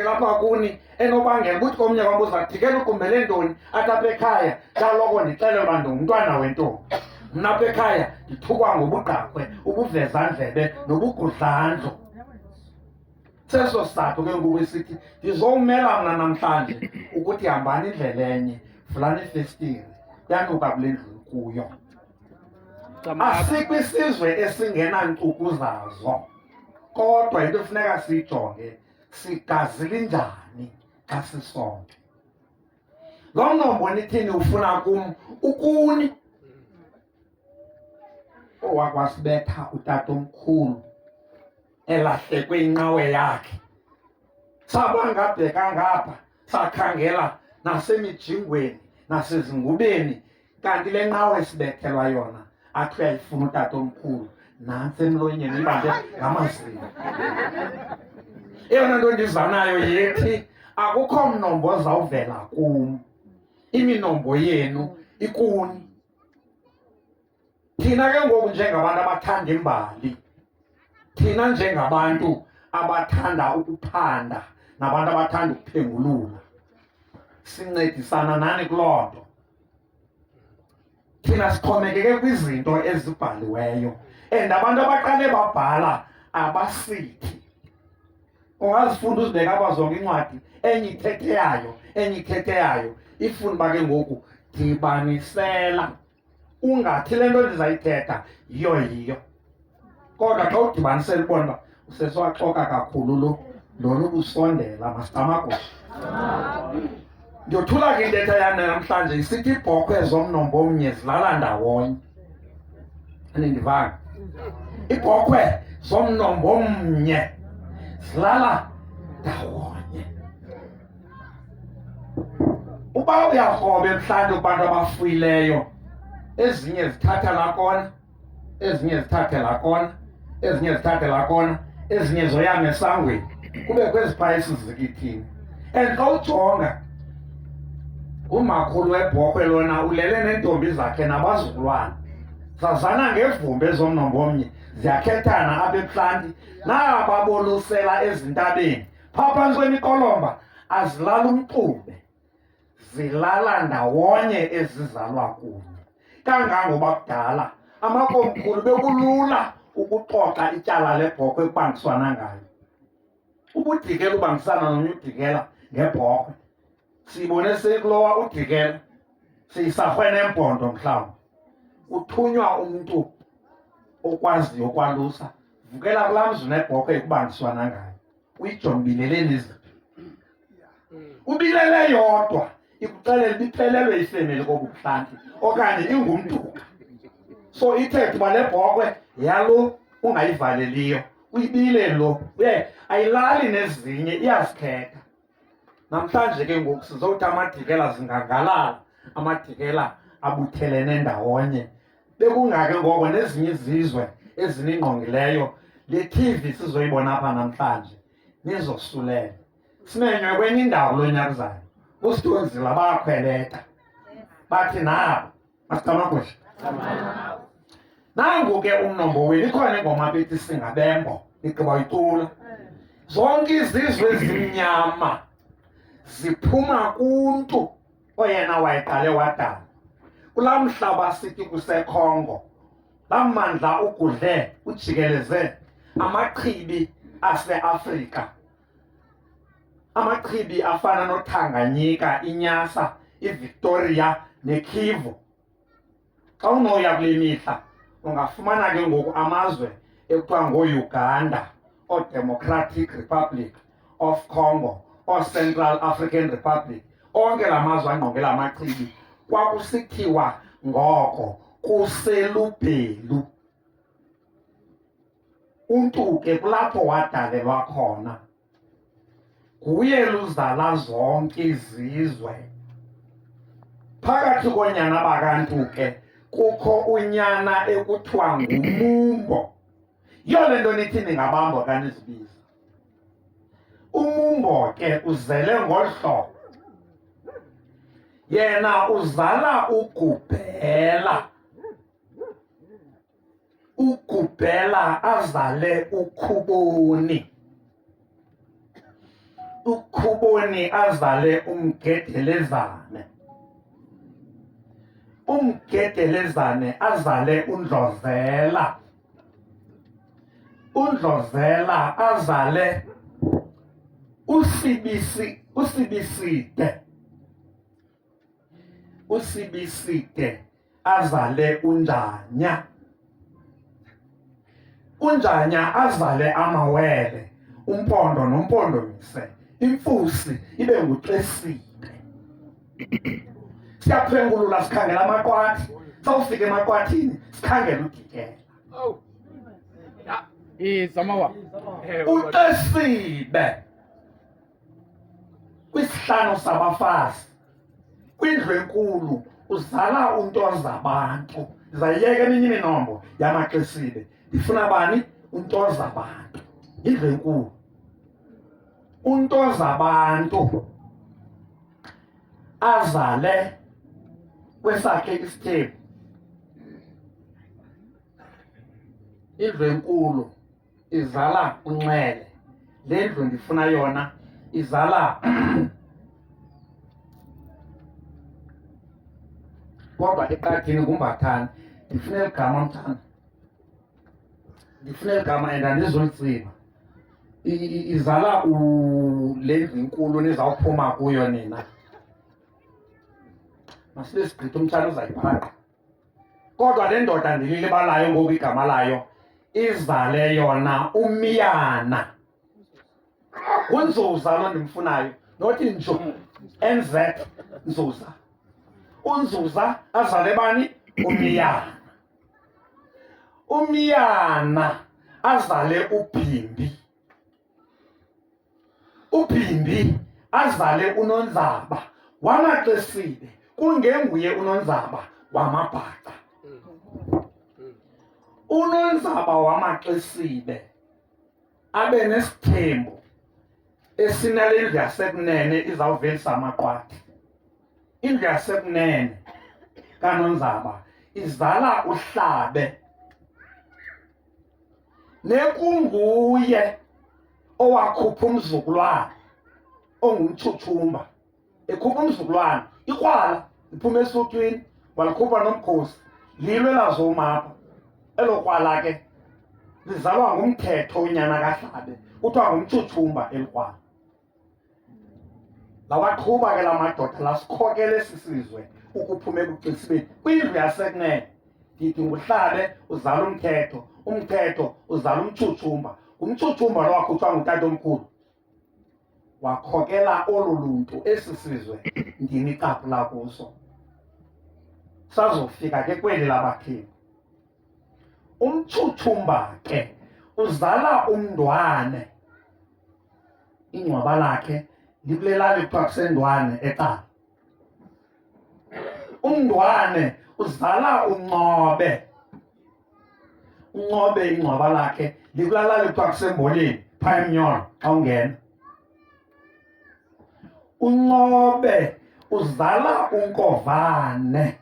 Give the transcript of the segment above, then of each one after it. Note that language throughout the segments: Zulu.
ke lapha kuni enobangela ukuthi komnye kwam uzadikela ukumbele ntoni athi apha ekhaya kaloko ndixelelwa ndingumntwana wentombi. Mna apha ekhaya ndithukwa ngobugqakwe, ubuvezandlebe nobugudlandlo. Seso sizathu ke ngoku esithi ndizowumela mna namhlanje ukuthi hambani indlela enye, vulani ifestire, kuyanuka kule ndlu kuyo. Asikwisizwe esingenantsuku zazo, kodwa into efuneka siyijonge, sigazile njani xa sisonke. Lo mnombo nithini ufuna kum ukuni owakwasibetha utatomkhulu elahlekwe inqawe yakhe. Sabangabheka ngapha sakhangela nasemijingweni nasezingubeni, kanti le nqawe sibethelwa yona athi uyayifuna utatomkhulu nantsi emlonyeni ibambe ngamazinyo. Eyona nto ndiza nayo yethi akukho mnombo ozawuvela kum, iminombo yenu ikuni. Thina ke ngoku njengabantu abathanda imbali, thina njengabantu abathanda ukuphanda nabantu abathanda ukuphengulula, sincedisana nani kuloo nto. Thina sixhomekeke kwizinto ezibhaliweyo, and abantu abaqale babhala abasithi. Ungazifunda uzibeka apha zonke incwadi, enye ithetheyayo, enye ithetheyayo, ifuna uba ke ngoku dibanisela. Ungathi le nto ndizayithetha yiyo. Kodwa xa udibanisela ubona uba usesiwaxoka kakhulu lona ubusondela masicamagusha. Ndiyothula ke intetha yam namhlanje isithi iibhokhwe zomnombo omnye zilala ndawonye. Andindivanga? Iibhokhwe zomnombo omnye zilala ndawonye. Uba uyarhoba emhlanje kubantu abafuyileyo, ezinye zithatha lakona, ezinye zithathe lakona, ezinye zithathe lakona, ezinye zoyama esangweni, kubekho ezipayisi zikithini. And xa ujonga umakhulu webhokhwe lona ulele neentombi zakhe nabazukulwana, zazana ngevumbi ezomnombo omnye, ziyakhethana apha ebhlanti, naba bolusela ezintabeni phaa phantsi kwemikolomba, azilala umxube, zilala ndawonye ezizalwa kunye. Kangangoba kudala amakomkhulu bekulula ukuxoxa ityala lebhokhwe ekubangiswana ngayo. Ubudikela ubangisana nomnye udikela ngebhokhwe, siyibone sekulowa udikela, siyisarhwe nempondo mhlawumbi, uthunywa umntu okwaziyo ukwalusa, vukela kulaa mzi nebhokhwe ekubangiswana ngayo, uyijongibileleni iziphi. Ubilele yodwa ikuxelela ibiphelelwe ifemeli kobubuhlanti okanye ingumntuka. So ithethe uba le bhokhwe yalo ungayivaleliyo, uyibile lo, ayilali nezinye, iyazikhetha. Namhlanje ke ngoku sizowuthi amadikela zingangalala, amadikela abuthelene ndawonye. Bekungake ngoko nezinye izizwe eziningqongileyo, le TV sizoyibona apha namhlanje nizosulele. Simenywe kwenye indawo lo nyaka uzayo, uSithunzila bakhweleta bathi nabo masicamagusha. Nangu ke umnombo wenu, ikhona ingoma bethi Singabembo, igqiba uyicula. Zonke izizwe ezimnyama ziphuma kumntu oyena wayeqale wadala. Kulaa mhlaba sithi kuseKongo, laa mmandla ugudle ujikeleze amachibi aseAfrika, amachibi afana noTanganyika, iNyasa, iVictoria neKivu. Xa unoya kule mihla ungafumana ke ngoku amazwe ekuthiwa ngooUganda, ooDemocratic Republic of Congo, ooCentral African Republic, onke la mazwe angqongela amachibi kwakusithiwa ngoko kuselubhelu. Umntu ke kulapho wadalelwa khona, nguye luzala zonke izizwe. Phakathi koonyana bakantu ke kukho unyana ekuthiwa ngumumbo. Yiyo le nto nithi ningabambo kanizibiza. Umumbo ke uzele ngolu hlobo, yena uzala uGubhela, uGubhela azale uKhuboni, uboni azale umgedelezane. Umgedelezane azale uNdlozela. uNdlozela azale uSibiside. uSibiside azale uNjanya. uNjanya azale amawele, uMpondo noMpondomise, imfusi ibe nguXeside. Siyaphengulula sikhangela amaqwathi, sawufika emaqwathini sikhangela uDikela. uXeside kwisihlanu sabafazi kwindlu enkulu uzala uNtozabantu. Ndizayiyeka eminye iminombo yamaXeside. Ndifuna bani? uNtozabantu. Indlu enkulu uNtozabantu azale kwesakhe isithembu. Indlu enkulu izala uNxele. Le ndlu ndifuna yona izala kodwa eqathini nguMbathane. Ndifuna eligama mthana, ndifuna eligama and andizulitsima. Izala le ndlu enkulu nizawuphuma kuyo nina. Masibe sigqitha umtshana uzayiphaqa. Kodwa le ndoda ndililibalayo ngoku igama layo izale yona uMiyana. uNzuza lo ndimfunayo, nothi nju NZ Nzuza. uNzuza azale bani? uMiyana. uMiyana azale uBhimbi. uBhimbi azale uNonzaba wamaXeside, kungenguye uNonzaba wamaBhaca. uNonzaba wamaXeside abe nesithembu esinale ndlu yasekunene izawuvelisa amaqwathi. Indlu yasekunene kaNonzaba izala uHlabe, nekunguye owakhupha umzukulwana ongumthuthumba. Ekhupha umzukulwana ikrwala liphuma esuthwini, walikhupha nomkhosi, lilo elazomapha. Elo krwala ke lizalwa ngumthetho unyana kaHlabe, kuthiwa ngumthuthumba elikrwala. Lawaqhuba ke la madoda lasikhokele sisizwe ukuphuma ebuXesibeni kwindlu yasekunene. Ndithi nguHlabe uzala umthetho, umthetho uzala umthuthumba, umthuthumba lo wakhutshwa ngutatomkhulu wakhokela olu luntu esi sizwe ndiniqaphula kuso. Sazofika ke kweli labaThembu. Umthuthumba ke uzala uMndwane. Ingcwaba lakhe likule lali kuthiwa kuseNdwane eCala. uMndwane uzala uNcobe. uNcobe ingcwaba lakhe likula lali kuthiwa kuseMboleni phaya eMnyolo xa ungena. uNcobe uzala uNkovane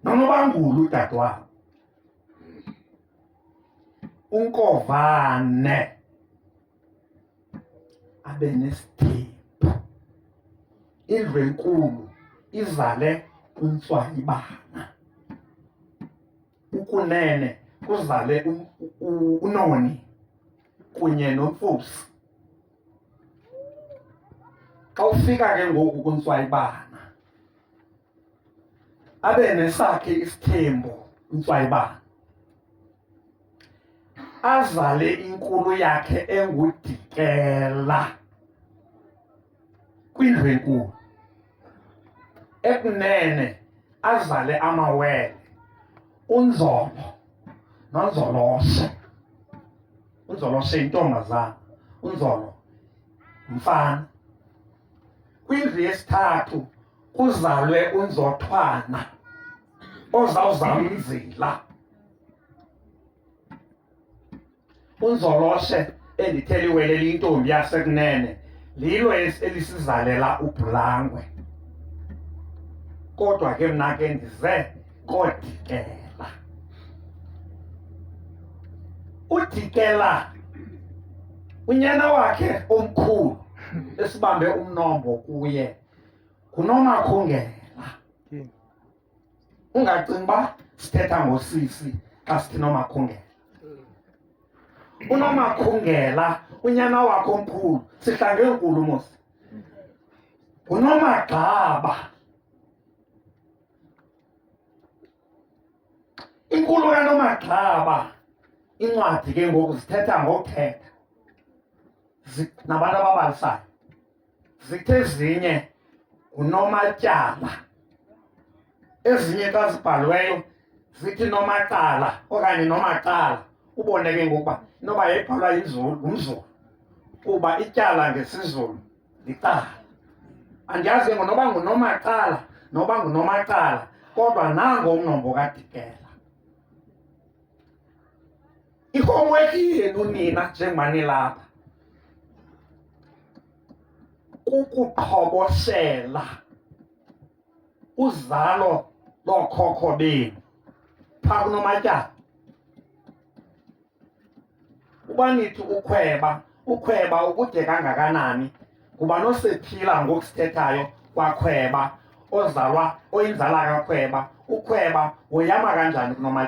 noNobangulu udade wabo. uNkovane abe nesithembu. Indlu enkulu izale uNtswayibana. ukunene kuzale uNoni kunye noMfusi. Xa ufika ke ngoku kuNtswayibana abe nesakhe isithembu uNtswayibana, azale inkulu yakhe enguDikela kwindlu enkulu. Ekunene azale amawele, uNzolo noNzoloshe. uNzoloshe yintombazana, uNzolo mfana. Kwindlu yesithathu kuzalwe uNzothwana ozawuzala uNzila. uNzoloshe endithe liwele liyintombi yasekunene lilo elisizalela uBhulangwe. Kodwa ke mna ke ndize koDikela. uDikela unyana wakhe omkhulu esibambe umnombo kuye nguNomakhungela. Ungacingi uba sithetha ngosisi xa sithi Nomakhungela. uNomakhungela unyana wakho omkhulu sihlange enkulu mos nguNomagxaba. Inkulu kaNomagxaba incwadi ke ngoku zithetha ngokuthetha nabantu ababalisayo. Zithe ezinye nguNomatyala, ezinye xa zibhaliweyo zithi Nomacala okanye Nomacala. Ubone ke ngokuba inoba yayibhalwa ngumZulu kuba ityala ngesiZulu licala. Andiyazi ke ngonoba nguNomacala noba nguNomacala, kodwa nango umnombo kaDikela. I-homework yenu nina njengoba nilapha kukuqhoboshela uzalo lookhokho benu phaa kuNomatyala. Uba nithi ukhweba ukude kangakanani, kuba noSephila ngoku sithethayo kwakhweba, oyinzala kakhweba. Ukhweba woyama kanjani kuNomatyala?